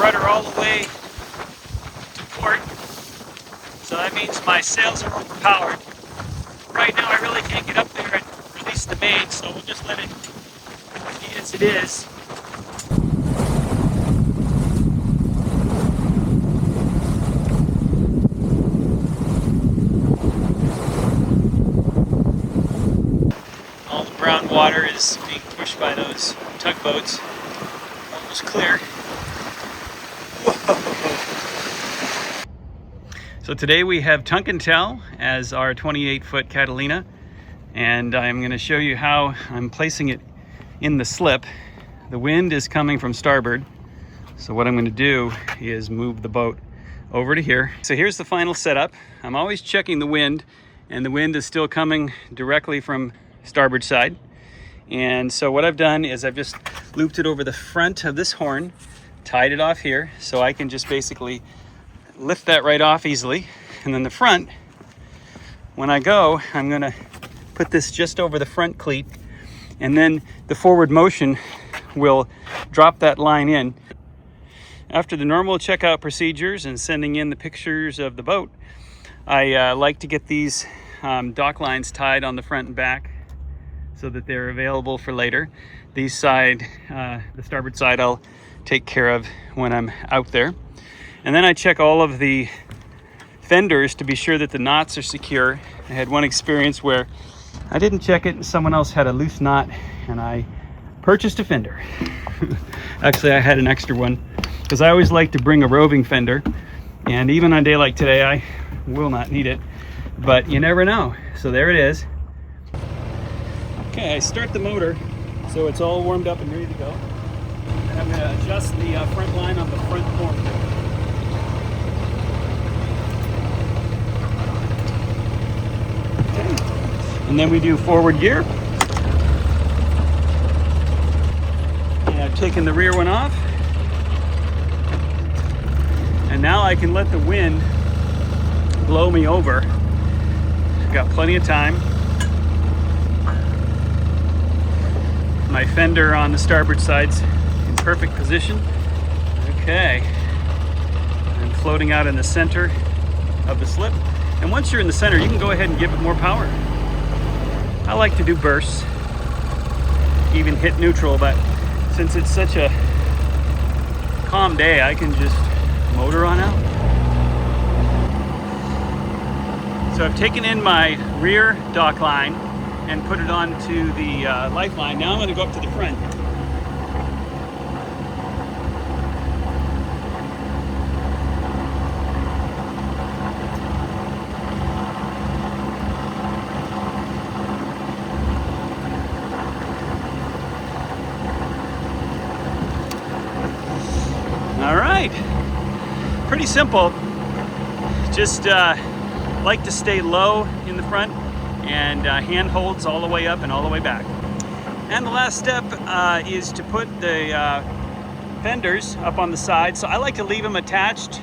rudder all the way to port. So that means my sails are overpowered. Right now I really can't get up there and release the main, so we'll just let it be as it is. All the brown water is being pushed by those tugboats. Almost clear. Whoa. So today we have Tunkintell as our 28-foot Catalina, and I'm going to show you how I'm placing it in the slip. The wind is coming from starboard, so what I'm going to do is move the boat over to here. So here's the final setup. I'm always checking the wind, and the wind is still coming directly from starboard side. And so what I've done is I've just looped it over the front of this horn, tied it off here, so I can just basically lift that right off easily. And then the front, when I go, I'm gonna put this just over the front cleat, and then the forward motion will drop that line in. After the normal checkout procedures and sending in the pictures of the boat, I like to get these dock lines tied on the front and back so that they're available for later. These side, the starboard side, I'll take care of when I'm out there. And then I check all of the fenders to be sure that the knots are secure. I had one experience where I didn't check it and someone else had a loose knot, and I purchased a fender. Actually, I had an extra one because I always like to bring a roving fender, and even on a day like today I will not need it, but you never know. So there it is. Okay, I start the motor so it's all warmed up and ready to go. And I'm going to adjust the front line on the front horn. And then we do forward gear. And I've taken the rear one off. And now I can let the wind blow me over. I've got plenty of time. My fender on the starboard side's in perfect position. Okay. I'm floating out in the center of the slip. And once you're in the center, you can go ahead and give it more power. I like to do bursts, even hit neutral, but since it's such a calm day, I can just motor on out. So I've taken in my rear dock line and put it onto the lifeline. Now I'm going to go up to the front. All right, pretty simple. Just like to stay low in the front and hand holds all the way up and all the way back. And the last step is to put the fenders up on the side. So I like to leave them attached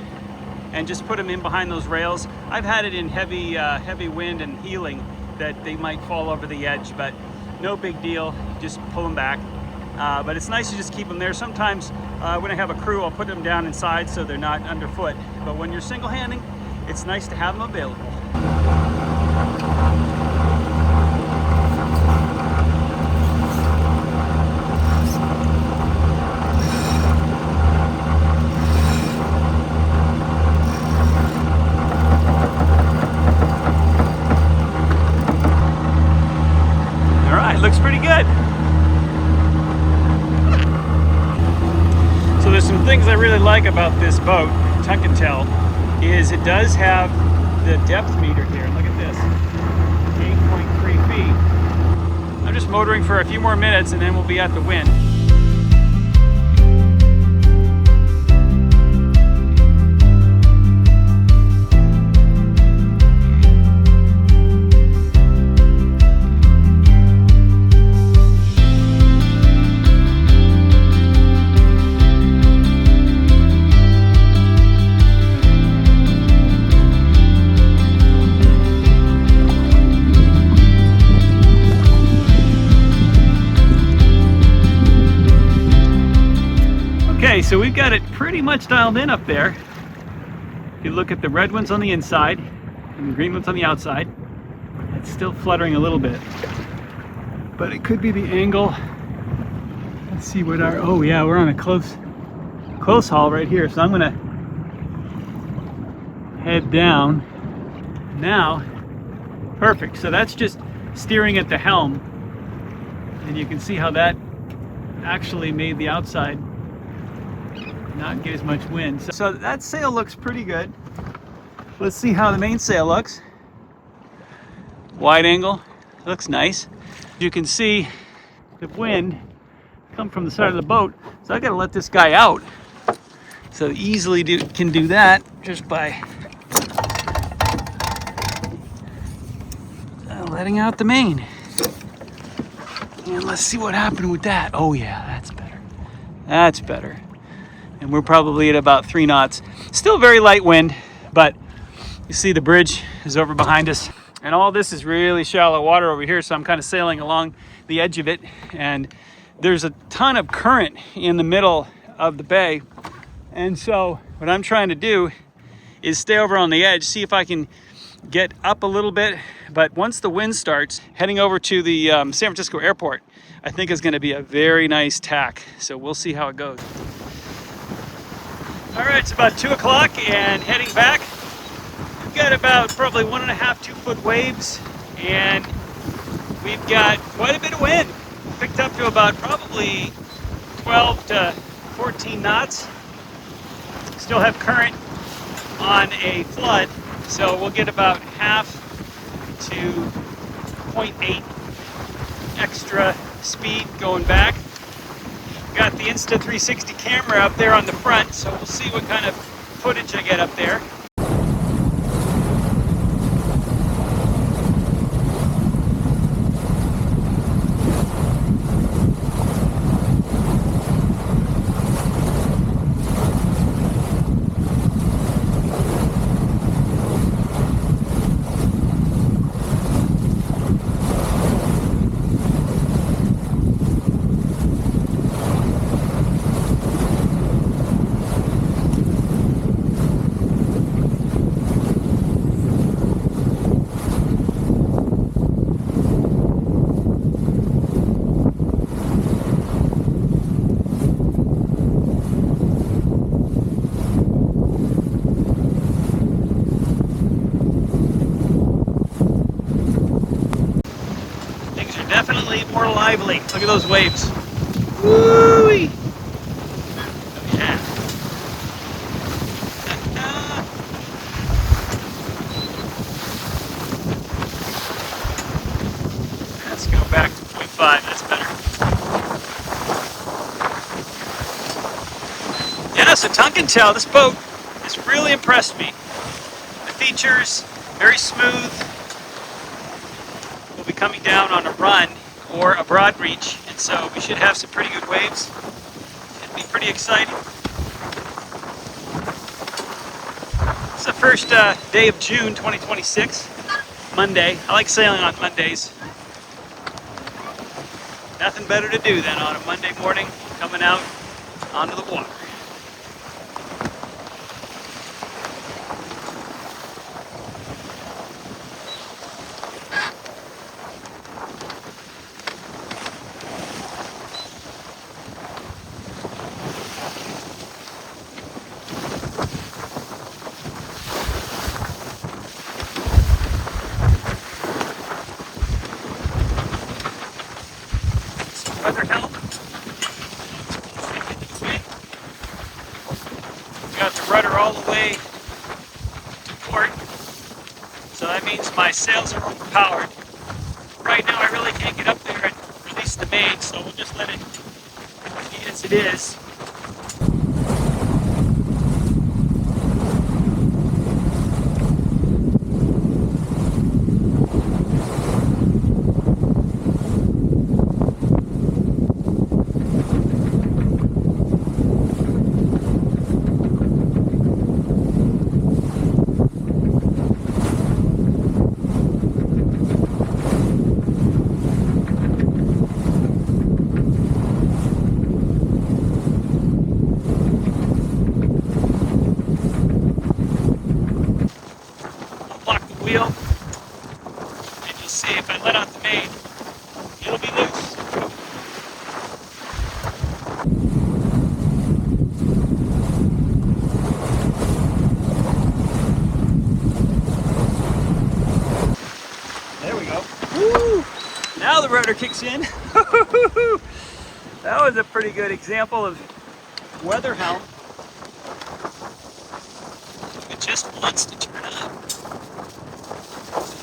and just put them in behind those rails. I've had it in heavy wind and heeling that they might fall over the edge, but no big deal, just pull them back. But it's nice to just keep them there. Sometimes when I have a crew, I'll put them down inside so they're not underfoot. But when you're single-handing, it's nice to have them available. All right, looks pretty good. So there's some things I really like about this boat, Tunkintell, is it does have the depth meter here. Look at this, 8.3 feet. I'm just motoring for a few more minutes and then we'll be at the wind. so we've got it pretty much dialed in up there. If you look at the red ones on the inside and the green ones on the outside, it's still fluttering a little bit. But it could be the angle. Let's see what our, oh yeah, we're on a close haul right here. So I'm gonna head down now. Perfect, so that's just steering at the helm. And you can see how that actually made the outside not get as much wind. So that sail looks pretty good. Let's see how the mainsail looks. Wide angle, looks nice. You can see the wind come from the side of the boat, so I gotta let this guy out. So easily can do that just by letting out the main. And let's see what happened with that. Oh yeah, that's better. That's better. And we're probably at about 3 knots. Still very light wind, but you see the bridge is over behind us. And all this is really shallow water over here, so I'm kind of sailing along the edge of it. And there's a ton of current in the middle of the bay. And so what I'm trying to do is stay over on the edge, see if I can get up a little bit. But once the wind starts, heading over to the San Francisco airport, I think is going to be a very nice tack. So we'll see how it goes. All right, it's about 2 o'clock and heading back. We've got about probably 1.5, 2 foot waves, and we've got quite a bit of wind. Picked up to about probably 12 to 14 knots. Still have current on a flood, so we'll get about half to 0.8 extra speed going back. Got the Insta360 camera up there on the front, so we'll see what kind of footage I get up there. Definitely more lively. Look at those waves. Woo-wee. Yeah. Let's go back to 0.5. That's better. Yeah, so Tunkintell, this boat has really impressed me. The features, very smooth. We'll be coming down on a run or a broad reach, and so we should have some pretty good waves. It'll be pretty exciting. It's the first day of June 2026, Monday. I like sailing on Mondays. Nothing better to do than on a Monday morning, coming out onto the water. Weather helm. Got the rudder all the way to port, so that means my sails are overpowered. Right now I really can't get up there and release the main, so we'll just let it be as it is. starter kicks in. That was a pretty good example of weather helm. It just wants to turn up.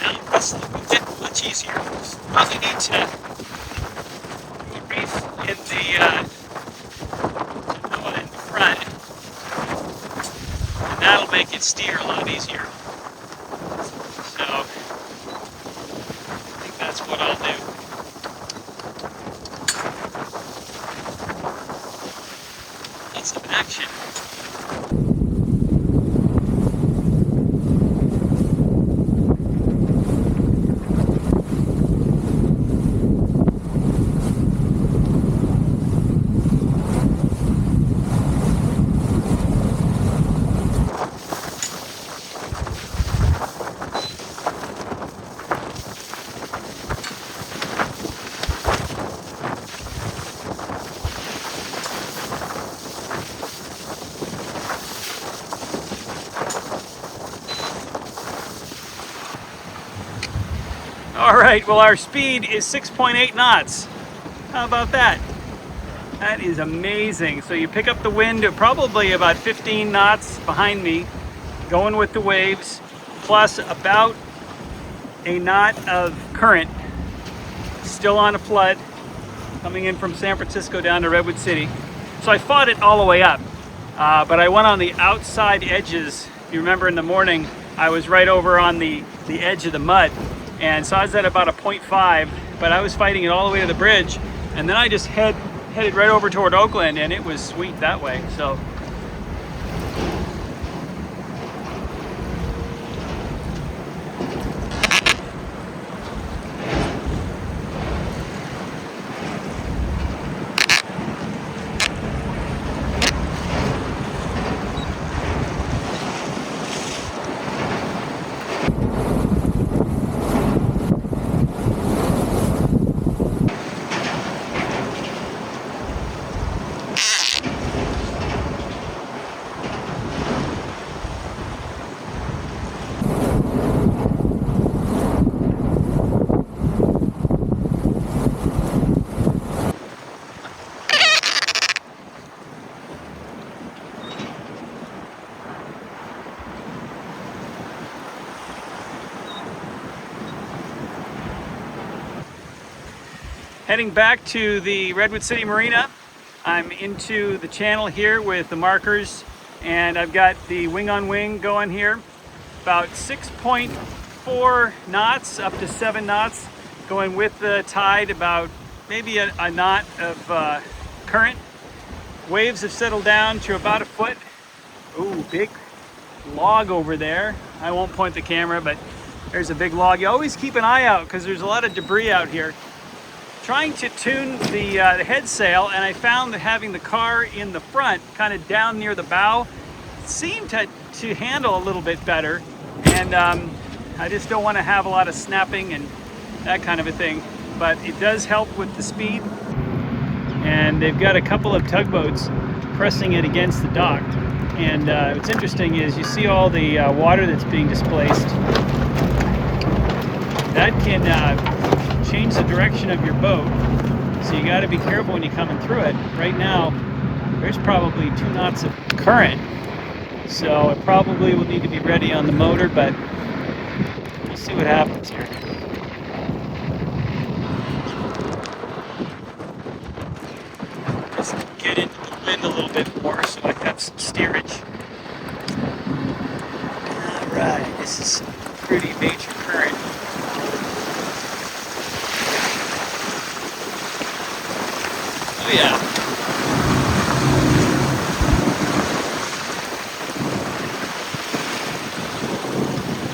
Now it's a bit much easier. Probably need to do a reef in the front, and that'll make it steer a lot easier. So I think that's what I'll do. That's some action. All right, well, our speed is 6.8 knots. How about that? That is amazing. So you pick up the wind at probably about 15 knots behind me, going with the waves, plus about a knot of current, still on a flood, coming in from San Francisco down to Redwood City. So I fought it all the way up, but I went on the outside edges. If you remember in the morning, I was right over on the edge of the mud. And so I was at about a 0.5, but I was fighting it all the way to the bridge. And then I just headed right over toward Oakland, and it was sweet that way. So heading back to the Redwood City Marina. I'm into the channel here with the markers, and I've got the wing on wing going here. About 6.4 knots up to 7 knots, going with the tide, about maybe a knot of current. Waves have settled down to about a foot. Ooh, big log over there. I won't point the camera, but there's a big log. You always keep an eye out because there's a lot of debris out here. Trying to tune the head sail, and I found that having the car in the front, kind of down near the bow, seemed to handle a little bit better. And I just don't want to have a lot of snapping and that kind of a thing. But it does help with the speed. And they've got a couple of tugboats pressing it against the dock. And what's interesting is you see all the water that's being displaced. That can change the direction of your boat, so you got to be careful when you're coming through it. Right now there's probably 2 knots of current, so it probably will need to be ready on the motor, but we'll see what happens here. Just get into the wind a little bit more so I have some steerage. Alright, this is pretty major current. Oh yeah.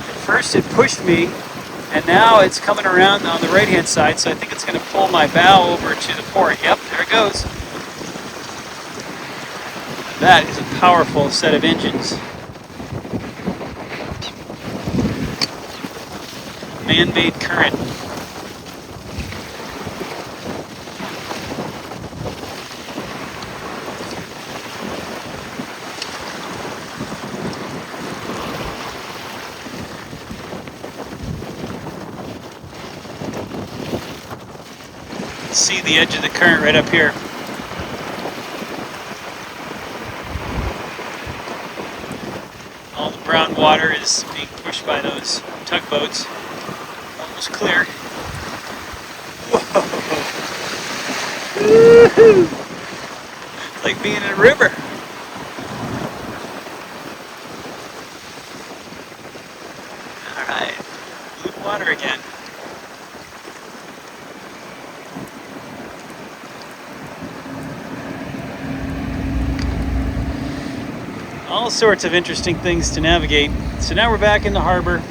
At first it pushed me, and now it's coming around on the right hand side, so I think it's going to pull my bow over to the port. Yep, there it goes. That is a powerful set of engines. Man-made current. see the edge of the current right up here. All the brown water is being pushed by those tugboats. Almost clear. Whoa! Woo-hoo! It's like being in a river. All right, blue water again. All sorts of interesting things to navigate. So now we're back in the harbor.